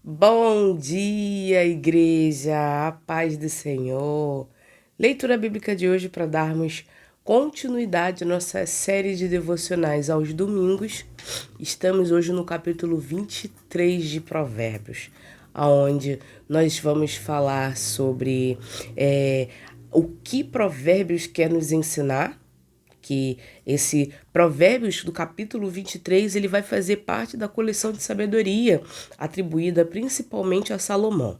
Bom dia, igreja, a paz do Senhor. Leitura bíblica de hoje para darmos continuidade à nossa série de devocionais aos domingos. Estamos hoje no capítulo 23 de Provérbios, onde nós vamos falar sobre o que Provérbios quer nos ensinar, que esse Provérbios do capítulo 23, ele vai fazer parte da coleção de sabedoria atribuída principalmente a Salomão.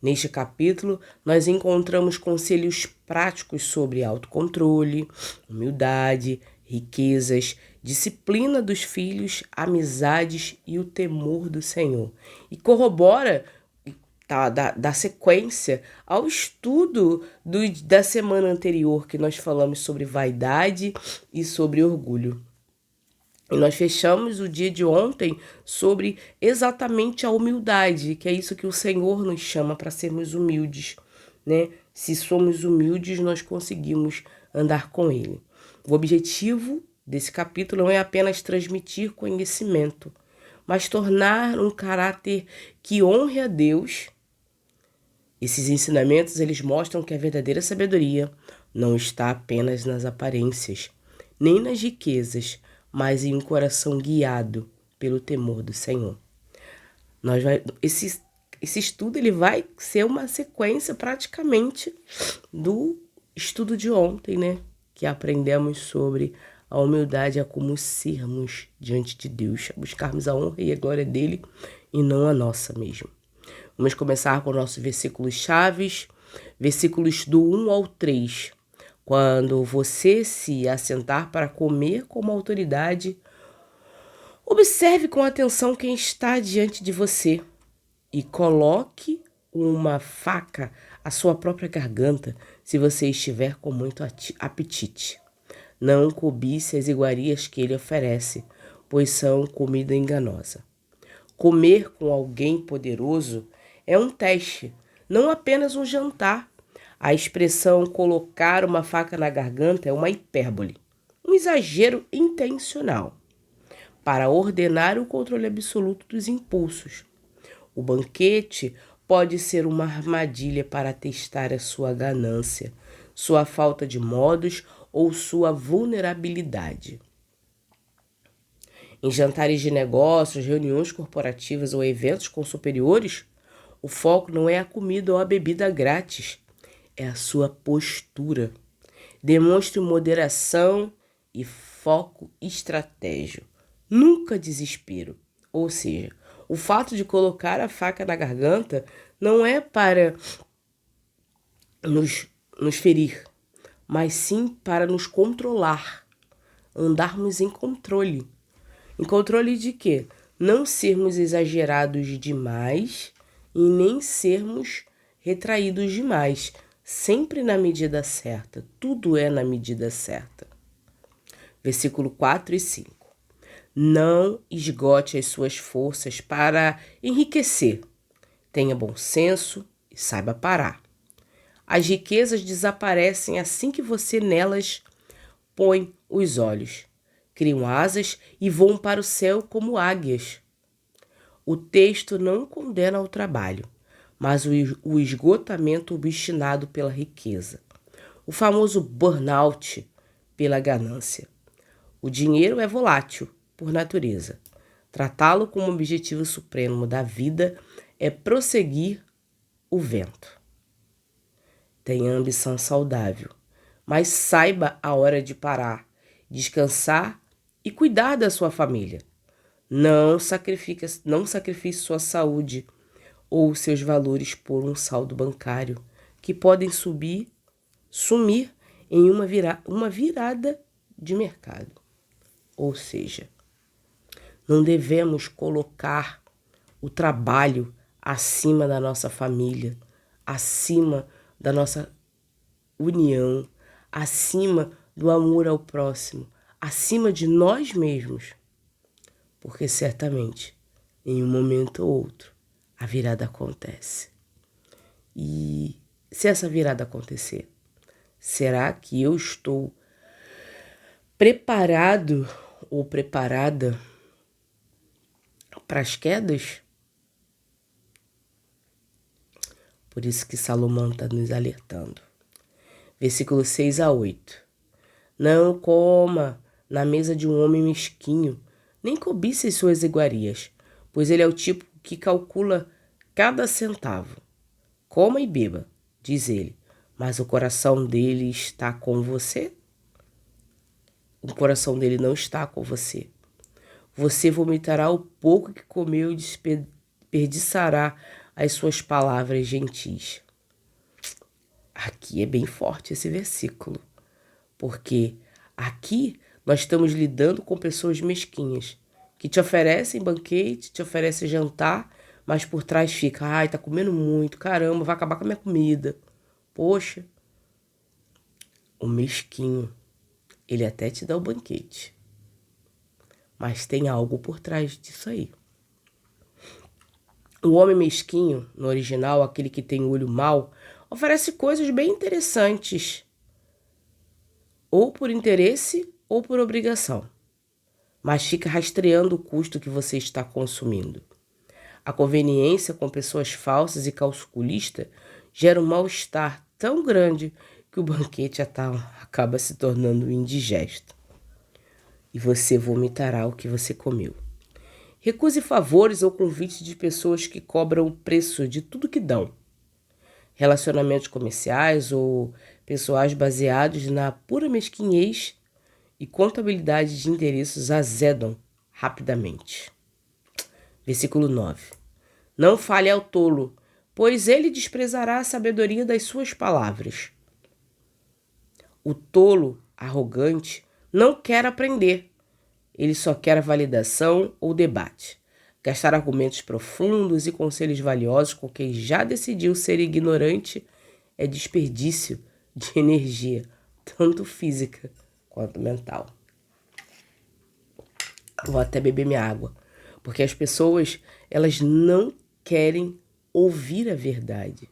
Neste capítulo, nós encontramos conselhos práticos sobre autocontrole, humildade, riquezas, disciplina dos filhos, amizades e o temor do Senhor. E corrobora da sequência ao estudo da semana anterior, que nós falamos sobre vaidade e sobre orgulho. E nós fechamos o dia de ontem sobre exatamente a humildade, que é isso que o Senhor nos chama para sermos humildes, né? Se somos humildes, nós conseguimos andar com Ele. O objetivo desse capítulo não é apenas transmitir conhecimento, mas tornar um caráter que honre a Deus. Esses ensinamentos, eles mostram que a verdadeira sabedoria não está apenas nas aparências, nem nas riquezas, mas em um coração guiado pelo temor do Senhor. Esse estudo ele vai ser uma sequência praticamente do estudo de ontem, né? Que aprendemos sobre a humildade, a como sermos diante de Deus, a buscarmos a honra e a glória dele e não a nossa mesmo. Vamos começar com o nosso versículos chaves, versículos do 1 ao 3. Quando você se assentar para comer como autoridade, observe com atenção quem está diante de você e coloque uma faca à sua própria garganta se você estiver com muito apetite. Não cobice as iguarias que ele oferece, pois são comida enganosa. Comer com alguém poderoso é um teste, não apenas um jantar. A expressão colocar uma faca na garganta é uma hipérbole, um exagero intencional, para ordenar o controle absoluto dos impulsos. O banquete pode ser uma armadilha para testar a sua ganância, sua falta de modos ou sua vulnerabilidade. Em jantares de negócios, reuniões corporativas ou eventos com superiores, o foco não é a comida ou a bebida grátis, é a sua postura. Demonstre moderação e foco estratégico. Nunca desespero. Ou seja, o fato de colocar a faca na garganta não é para nos ferir, mas sim para nos controlar, andarmos em controle. Em controle de quê? Não sermos exagerados demais e nem sermos retraídos demais. Sempre na medida certa. Tudo é na medida certa. Versículo 4 e 5. Não esgote as suas forças para enriquecer. Tenha bom senso e saiba parar. As riquezas desaparecem assim que você nelas põe os olhos. Criam asas e voam para o céu como águias. O texto não condena o trabalho, mas o esgotamento obstinado pela riqueza. O famoso burnout pela ganância. O dinheiro é volátil, por natureza. Tratá-lo como objetivo supremo da vida é prosseguir o vento. Tenha ambição saudável, mas saiba a hora de parar, descansar e cuidar da sua família. Não sacrifique sua saúde ou seus valores por um saldo bancário que podem sumir em uma virada de mercado. Ou seja, não devemos colocar o trabalho acima da nossa família, acima da nossa união, acima do amor ao próximo, acima de nós mesmos. Porque certamente, em um momento ou outro, a virada acontece. E se essa virada acontecer, será que eu estou preparado ou preparada para as quedas? Por isso que Salomão está nos alertando. Versículo 6 a 8. Não coma na mesa de um homem mesquinho, nem cobice suas iguarias, pois ele é o tipo que calcula cada centavo. Coma e beba, diz ele, mas o coração dele está com você? O coração dele não está com você. Você vomitará o pouco que comeu e desperdiçará as suas palavras gentis. Aqui é bem forte esse versículo, porque aqui nós estamos lidando com pessoas mesquinhas, que te oferecem banquete, te oferecem jantar, mas por trás fica, ai, tá comendo muito, caramba, vai acabar com a minha comida. Poxa, o mesquinho, ele até te dá o banquete, mas tem algo por trás disso aí. O homem mesquinho, no original, aquele que tem o olho mau, oferece coisas bem interessantes, ou por interesse ou por obrigação, mas fica rastreando o custo que você está consumindo. A conveniência com pessoas falsas e calculistas gera um mal-estar tão grande que o banquete acaba se tornando indigesto. E você vomitará o que você comeu. Recuse favores ou convites de pessoas que cobram o preço de tudo que dão. Relacionamentos comerciais ou pessoais baseados na pura mesquinhez e contabilidade de interesses azedam rapidamente. Versículo 9. Não fale ao tolo, pois ele desprezará a sabedoria das suas palavras. O tolo, arrogante, não quer aprender. Ele só quer a validação ou debate. Gastar argumentos profundos e conselhos valiosos com quem já decidiu ser ignorante é desperdício de energia, tanto física quanto mental. Vou até beber minha água, porque as pessoas, elas não querem ouvir a verdade.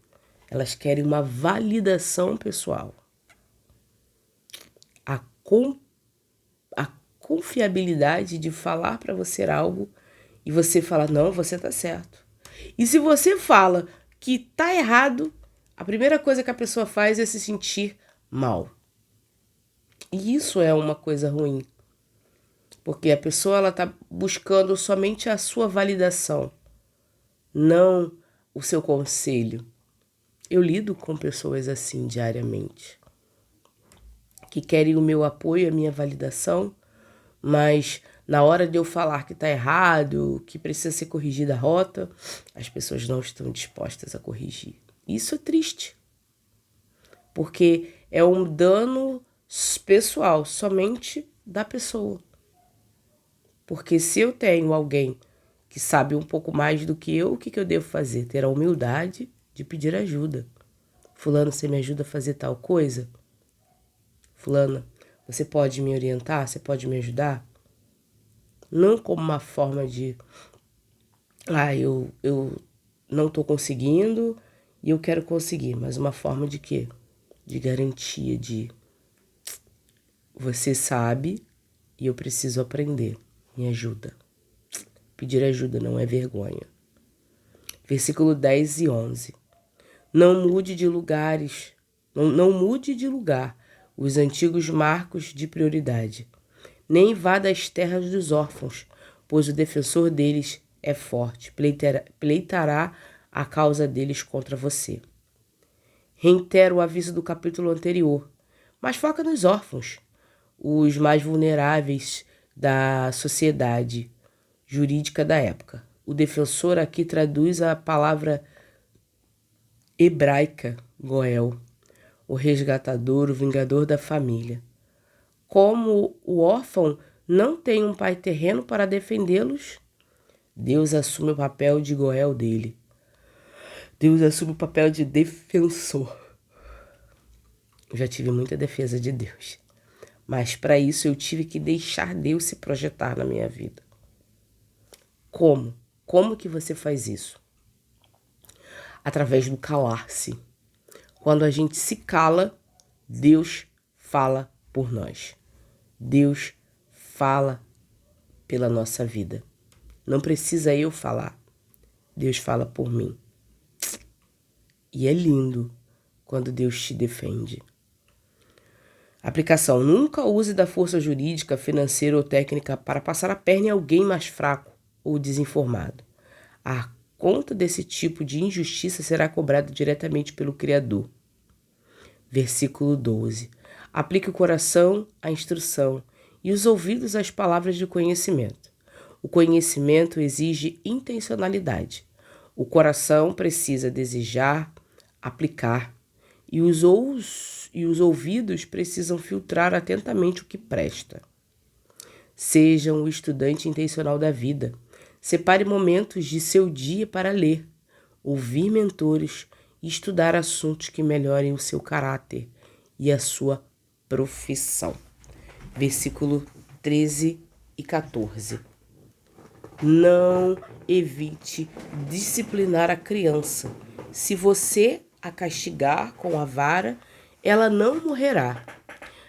Elas querem uma validação pessoal. A confiabilidade de falar para você algo e você falar, não, você tá certo. E se você fala que tá errado, a primeira coisa que a pessoa faz é se sentir mal. E isso é uma coisa ruim. Porque a pessoa ela tá buscando somente a sua validação, não o seu conselho. Eu lido com pessoas assim diariamente, que querem o meu apoio, a minha validação, mas na hora de eu falar que está errado, que precisa ser corrigida a rota, as pessoas não estão dispostas a corrigir. Isso é triste, porque é um dano pessoal, somente da pessoa. Porque se eu tenho alguém que sabe um pouco mais do que eu, o que eu devo fazer? Ter a humildade de pedir ajuda. Fulano, você me ajuda a fazer tal coisa? Fulana, você pode me orientar? Você pode me ajudar? Não como uma forma de, eu não estou conseguindo e eu quero conseguir, mas uma forma de quê? De garantia, de você sabe e eu preciso aprender. Me ajuda. Pedir ajuda não é vergonha. Versículo 10 e 11. Não mude de lugares, não mude de lugar os antigos marcos de prioridade. Nem invada as terras dos órfãos, pois o defensor deles é forte, pleitará a causa deles contra você. Reitero o aviso do capítulo anterior, mas foca nos órfãos, os mais vulneráveis da sociedade jurídica da época. O defensor aqui traduz a palavra hebraica, Goel, o resgatador, o vingador da família. Como o órfão não tem um pai terreno para defendê-los, Deus assume o papel de Goel dele. Deus assume o papel de defensor. Eu já tive muita defesa de Deus, mas para isso eu tive que deixar Deus se projetar na minha vida. Como? Como que você faz isso? Através do calar-se. Quando a gente se cala, Deus fala por nós. Deus fala pela nossa vida. Não precisa eu falar. Deus fala por mim. E é lindo quando Deus te defende. Aplicação. Nunca use da força jurídica, financeira ou técnica para passar a perna em alguém mais fraco ou desinformado. A conta desse tipo de injustiça será cobrada diretamente pelo Criador. Versículo 12. Aplique o coração à instrução e os ouvidos às palavras de conhecimento. O conhecimento exige intencionalidade. O coração precisa desejar, aplicar, e os ouvidos precisam filtrar atentamente o que presta. Seja um estudante intencional da vida. Separe momentos de seu dia para ler, ouvir mentores e estudar assuntos que melhorem o seu caráter e a sua profissão. Versículo 13 e 14. Não evite disciplinar a criança. Se você a castigar com a vara, ela não morrerá.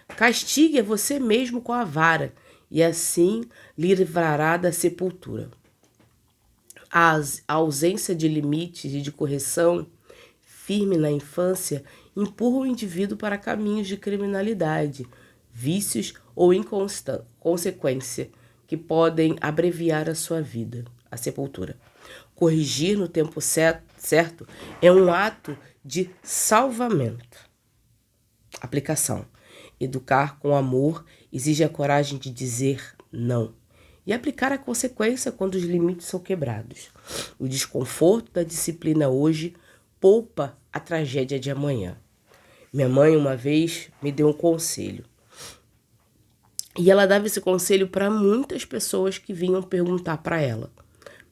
Castigue a você mesmo com a vara, e assim livrará da sepultura. A ausência de limites e de correção firme na infância empurra o indivíduo para caminhos de criminalidade, vícios ou inconsequência que podem abreviar a sua vida, a sepultura. Corrigir no tempo certo é um ato de salvamento. Aplicação. Educar com amor exige a coragem de dizer não e aplicar a consequência quando os limites são quebrados. O desconforto da disciplina hoje poupa a tragédia de amanhã. Minha mãe uma vez me deu um conselho. E ela dava esse conselho para muitas pessoas que vinham perguntar para ela.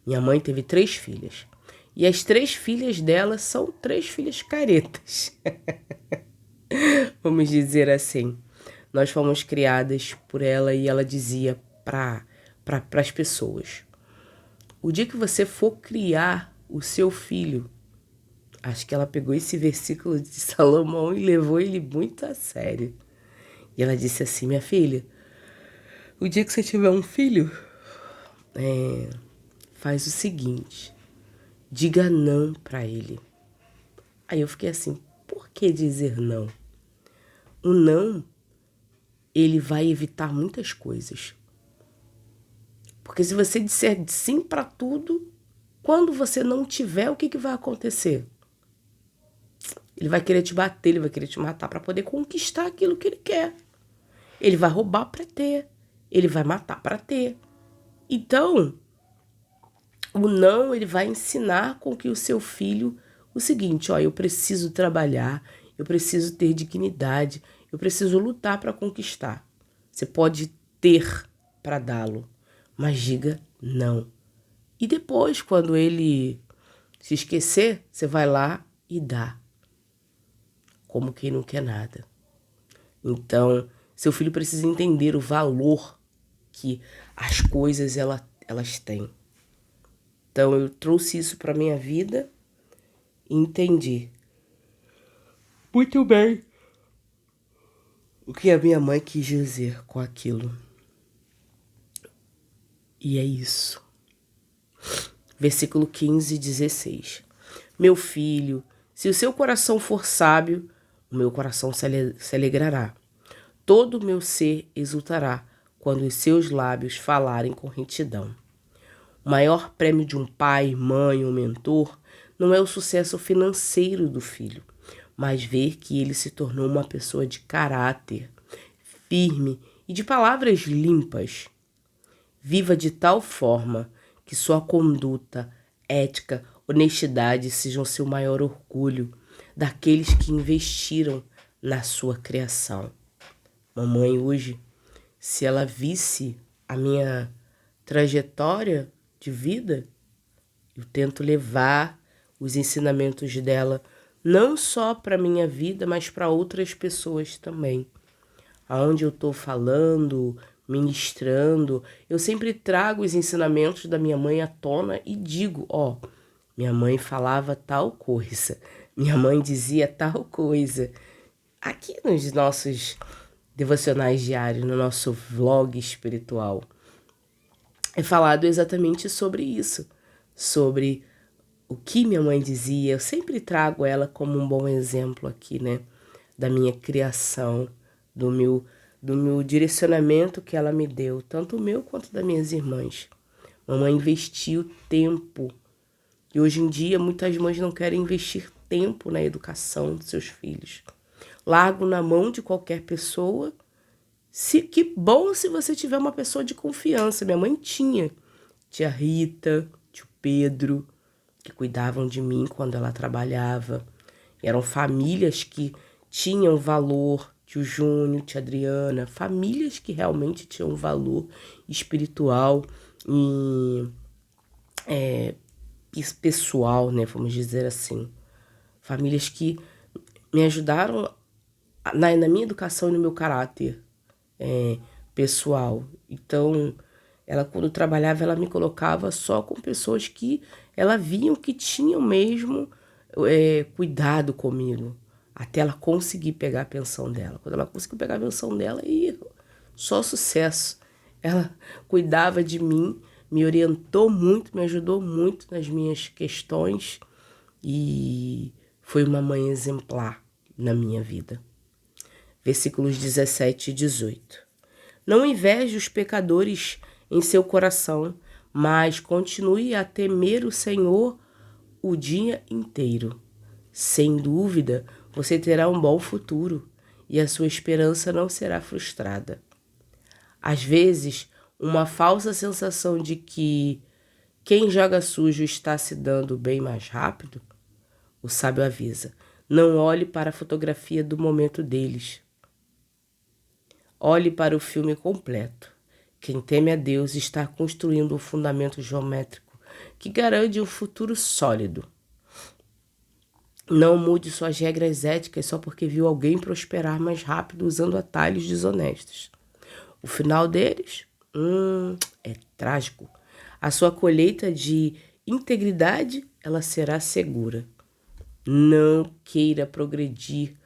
Minha mãe teve 3 filhas. E as 3 filhas dela são 3 filhas caretas. Vamos dizer assim. Nós fomos criadas por ela e ela dizia para as pessoas: o dia que você for criar o seu filho, acho que ela pegou esse versículo de Salomão e levou ele muito a sério. E ela disse assim: minha filha, o dia que você tiver um filho, faz o seguinte, diga não para ele. Aí eu fiquei assim, por que dizer não? O não, ele vai evitar muitas coisas. Porque se você disser sim para tudo, quando você não tiver, o que vai acontecer? Ele vai querer te bater, ele vai querer te matar para poder conquistar aquilo que ele quer. Ele vai roubar para ter. Ele vai matar para ter. Então, o não, ele vai ensinar com que o seu filho o seguinte: ó, eu preciso trabalhar, eu preciso ter dignidade, eu preciso lutar para conquistar. Você pode ter para dá-lo, mas diga não. E depois, quando ele se esquecer, você vai lá e dá. Como quem não quer nada. Então, seu filho precisa entender o valor que as coisas elas têm. Então, eu trouxe isso para minha vida e entendi muito bem o que a minha mãe quis dizer com aquilo. E é isso. Versículo 15 e 16. Meu filho, se o seu coração for sábio, o meu coração se alegrará. Todo o meu ser exultará quando os seus lábios falarem com retidão. O maior prêmio de um pai, mãe ou mentor não é o sucesso financeiro do filho, mas ver que ele se tornou uma pessoa de caráter, firme e de palavras limpas. Viva de tal forma que sua conduta, ética, honestidade sejam seu maior orgulho daqueles que investiram na sua criação. Mamãe hoje, se ela visse a minha trajetória de vida, eu tento levar os ensinamentos dela não só para a minha vida, mas para outras pessoas também. Aonde eu estou falando, ministrando, eu sempre trago os ensinamentos da minha mãe à tona e digo, ó, minha mãe falava tal coisa, minha mãe dizia tal coisa. Aqui nos nossos devocionais diários, no nosso vlog espiritual, é falado exatamente sobre isso, sobre o que minha mãe dizia, eu sempre trago ela como um bom exemplo aqui, né? Da minha criação, do meu direcionamento que ela me deu, tanto o meu quanto das minhas irmãs. Mamãe investiu tempo. E hoje em dia, muitas mães não querem investir tempo na educação dos seus filhos. Largo na mão de qualquer pessoa. Que bom se você tiver uma pessoa de confiança. Minha mãe tinha. Tia Rita, tio Pedro, que cuidavam de mim quando ela trabalhava. Eram famílias que tinham valor. Tio Júnior, tia Adriana. Famílias que realmente tinham valor espiritual e pessoal, né? Vamos dizer assim. Famílias que me ajudaram na minha educação e no meu caráter pessoal. Então, ela quando trabalhava, ela me colocava só com pessoas que ela viam que tinham mesmo cuidado comigo, até ela conseguir pegar a pensão dela. Quando ela conseguiu pegar a pensão dela, só sucesso. Ela cuidava de mim, me orientou muito, me ajudou muito nas minhas questões e foi uma mãe exemplar na minha vida. Versículos 17 e 18. Não inveje os pecadores em seu coração, mas continue a temer o Senhor o dia inteiro. Sem dúvida, você terá um bom futuro e a sua esperança não será frustrada. Às vezes, uma falsa sensação de que quem joga sujo está se dando bem mais rápido, o sábio avisa, não olhe para a fotografia do momento deles. Olhe para o filme completo. Quem teme a Deus está construindo um fundamento geométrico que garante um futuro sólido. Não mude suas regras éticas só porque viu alguém prosperar mais rápido usando atalhos desonestos. O final deles é trágico. A sua colheita de integridade, ela será segura. Não queira progredir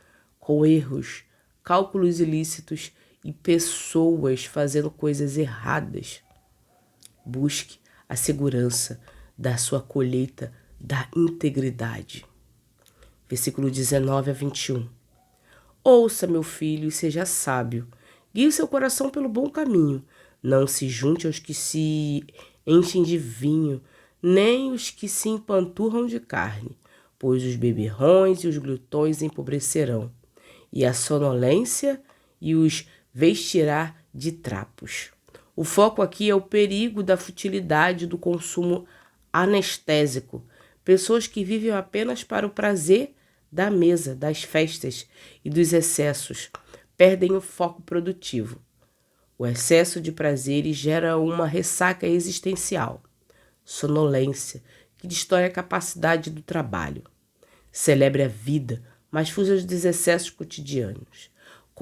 com erros, cálculos ilícitos e pessoas fazendo coisas erradas. Busque a segurança da sua colheita da integridade. Versículo 19 a 21. Ouça, meu filho, e seja sábio. Guie o seu coração pelo bom caminho. Não se junte aos que se enchem de vinho, nem os que se empanturram de carne, pois os beberrões e os glutões empobrecerão, e a sonolência e os vestirá de trapos. O foco aqui é o perigo da futilidade do consumo anestésico. Pessoas que vivem apenas para o prazer da mesa, das festas e dos excessos, perdem o foco produtivo. O excesso de prazeres gera uma ressaca existencial, sonolência, que destrói a capacidade do trabalho. Celebre a vida, mas fuja dos excessos cotidianos. O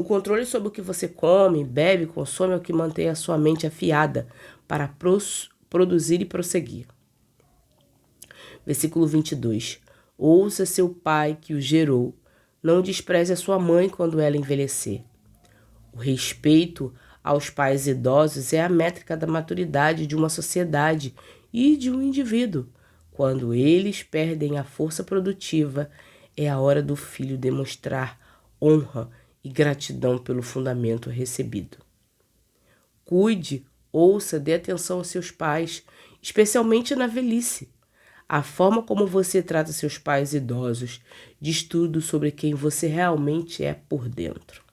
controle sobre o que você come, bebe, consome é o que mantém a sua mente afiada para produzir e prosseguir. Versículo 22. Ouça seu pai que o gerou. Não despreze a sua mãe quando ela envelhecer. O respeito aos pais idosos é a métrica da maturidade de uma sociedade e de um indivíduo. Quando eles perdem a força produtiva, é a hora do filho demonstrar honra e gratidão pelo fundamento recebido. Cuide, ouça, dê atenção aos seus pais, especialmente na velhice. A forma como você trata seus pais idosos diz tudo sobre quem você realmente é por dentro.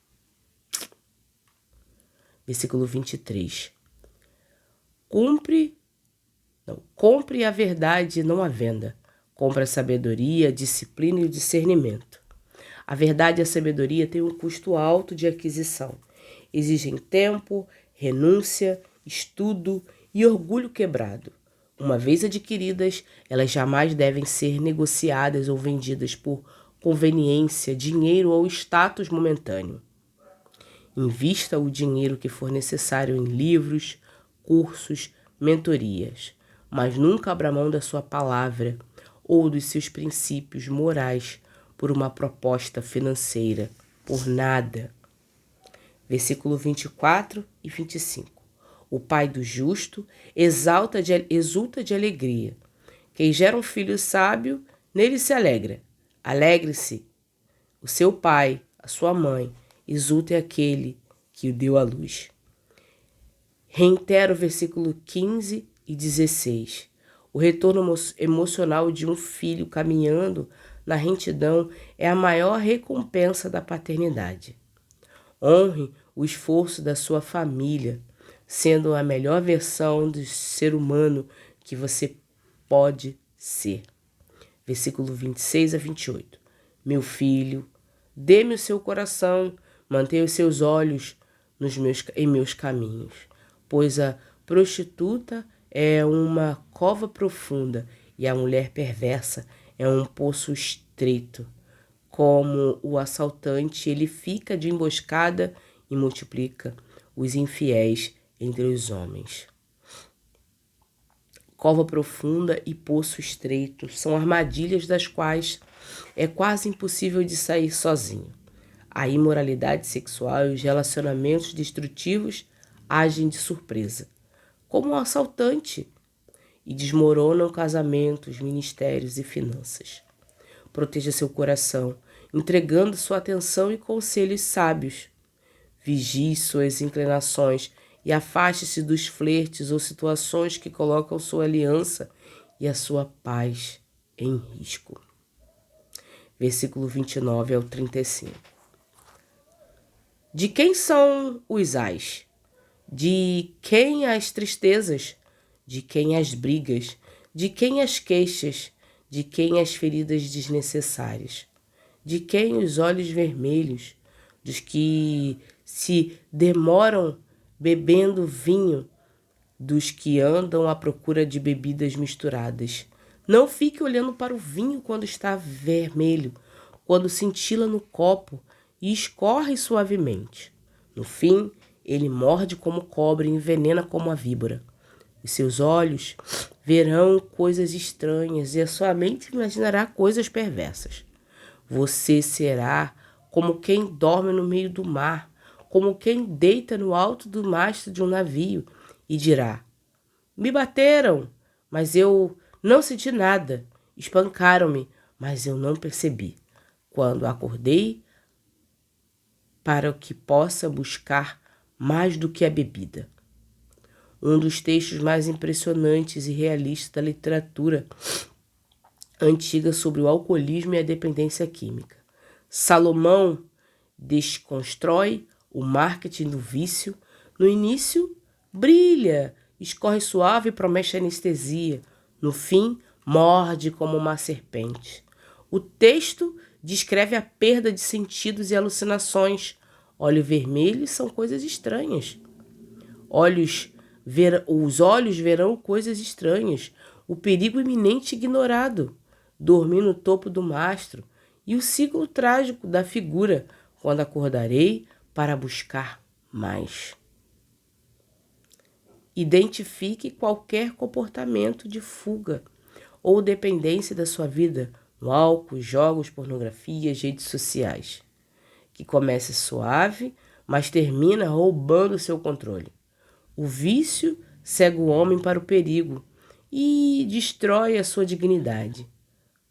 Versículo 23. Compre a verdade e não a venda. Compre a sabedoria, a disciplina e o discernimento. A verdade e a sabedoria têm um custo alto de aquisição. Exigem tempo, renúncia, estudo e orgulho quebrado. Uma vez adquiridas, elas jamais devem ser negociadas ou vendidas por conveniência, dinheiro ou status momentâneo. Invista o dinheiro que for necessário em livros, cursos, mentorias, mas nunca abra mão da sua palavra ou dos seus princípios morais por uma proposta financeira, por nada. Versículo 24 e 25. O pai do justo exulta de alegria. Quem gera um filho sábio, nele se alegra. Alegre-se o seu pai, a sua mãe, exulte aquele que o deu à luz. Reitero o versículo 15 e 16. O retorno emocional de um filho caminhando na retidão é a maior recompensa da paternidade. Honre o esforço da sua família, sendo a melhor versão do ser humano que você pode ser. Versículo 26 a 28. Meu filho, dê-me o seu coração, mantenha os seus olhos em meus caminhos, pois a prostituta é uma cova profunda e a mulher perversa é um poço estreito. Como o assaltante, ele fica de emboscada e multiplica os infiéis entre os homens. Cova profunda e poço estreito são armadilhas das quais é quase impossível de sair sozinho. A imoralidade sexual e os relacionamentos destrutivos agem de surpresa, como um assaltante, e desmoronam casamentos, ministérios e finanças. Proteja seu coração, entregando sua atenção e conselhos sábios. Vigie suas inclinações e afaste-se dos flertes ou situações que colocam sua aliança e a sua paz em risco. Versículo 29 ao 35. De quem são os ais? De quem as tristezas? De quem as brigas? De quem as queixas? De quem as feridas desnecessárias? De quem os olhos vermelhos? Dos que se demoram bebendo vinho? Dos que andam à procura de bebidas misturadas? Não fique olhando para o vinho quando está vermelho, quando cintila no copo e escorre suavemente. No fim, ele morde como cobra e envenena como a víbora. Os seus olhos verão coisas estranhas e a sua mente imaginará coisas perversas. Você será como quem dorme no meio do mar, como quem deita no alto do mastro de um navio e dirá: me bateram, mas eu não senti nada. Espancaram-me, mas eu não percebi. Quando acordei, para que possa buscar mais do que a bebida. Um dos textos mais impressionantes e realistas da literatura antiga sobre o alcoolismo e a dependência química. Salomão desconstrói o marketing do vício. No início, brilha, escorre suave e promete anestesia. No fim, morde como uma serpente. O texto descreve a perda de sentidos e alucinações. Olhos vermelhos são coisas estranhas. Os olhos verão coisas estranhas. O perigo iminente ignorado. Dormir no topo do mastro. E o ciclo trágico da figura, quando acordarei para buscar mais. Identifique qualquer comportamento de fuga ou dependência da sua vida no álcool, jogos, pornografia, redes sociais, que comece suave, mas termina roubando seu controle. O vício cega o homem para o perigo e destrói a sua dignidade.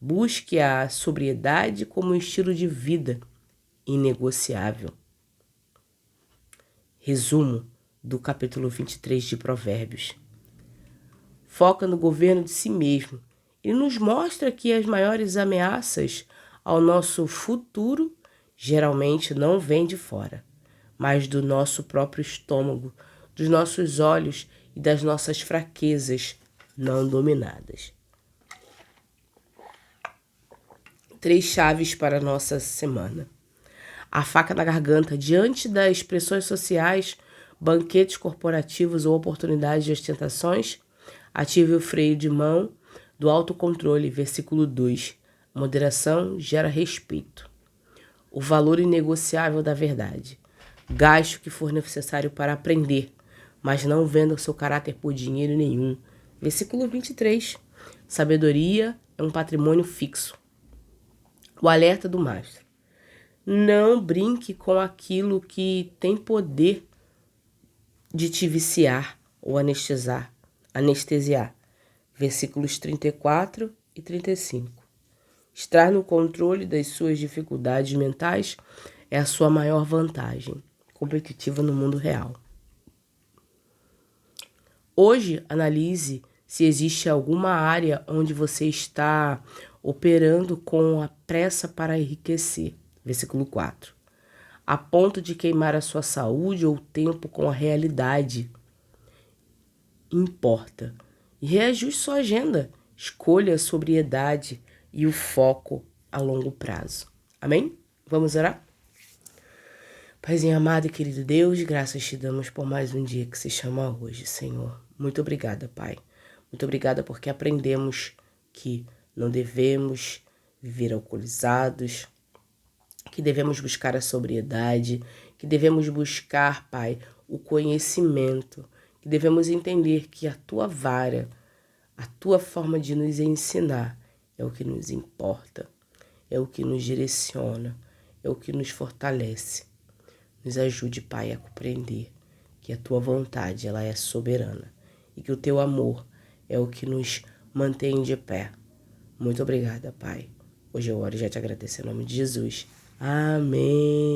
Busque a sobriedade como um estilo de vida inegociável. Resumo do capítulo 23 de Provérbios. Foca no governo de si mesmo. Ele nos mostra que as maiores ameaças ao nosso futuro geralmente não vêm de fora, mas do nosso próprio estômago, dos nossos olhos e das nossas fraquezas não dominadas. 3 chaves para a nossa semana. A faca na garganta. Diante das pressões sociais, banquetes corporativos ou oportunidades de ostentações, ative o freio de mão do autocontrole. Versículo 2. Moderação gera respeito. O valor inegociável da verdade. Gaste o que for necessário para aprender, mas não venda o seu caráter por dinheiro nenhum. Versículo 23. Sabedoria é um patrimônio fixo. O alerta do mastro. Não brinque com aquilo que tem poder de te viciar ou anestesiar. Versículos 34 e 35. Estar no controle das suas dificuldades mentais é a sua maior vantagem competitiva no mundo real. Hoje, analise se existe alguma área onde você está operando com a pressa para enriquecer. Versículo 4. A ponto de queimar a sua saúde ou tempo com a realidade. Importa. E reajuste sua agenda. Escolha a sobriedade e o foco a longo prazo. Amém? Vamos orar? Paizinho amado e querido Deus, graças te damos por mais um dia que se chama hoje, Senhor. Muito obrigada, Pai. Muito obrigada porque aprendemos que não devemos viver alcoolizados, que devemos buscar a sobriedade, que devemos buscar, Pai, o conhecimento, que devemos entender que a Tua vara, a Tua forma de nos ensinar é o que nos importa, é o que nos direciona, é o que nos fortalece. Nos ajude, Pai, a compreender que a Tua vontade ela é soberana e que o Teu amor é o que nos mantém de pé. Muito obrigada, Pai. Hoje eu oro e já te agradeço em nome de Jesus. Amém.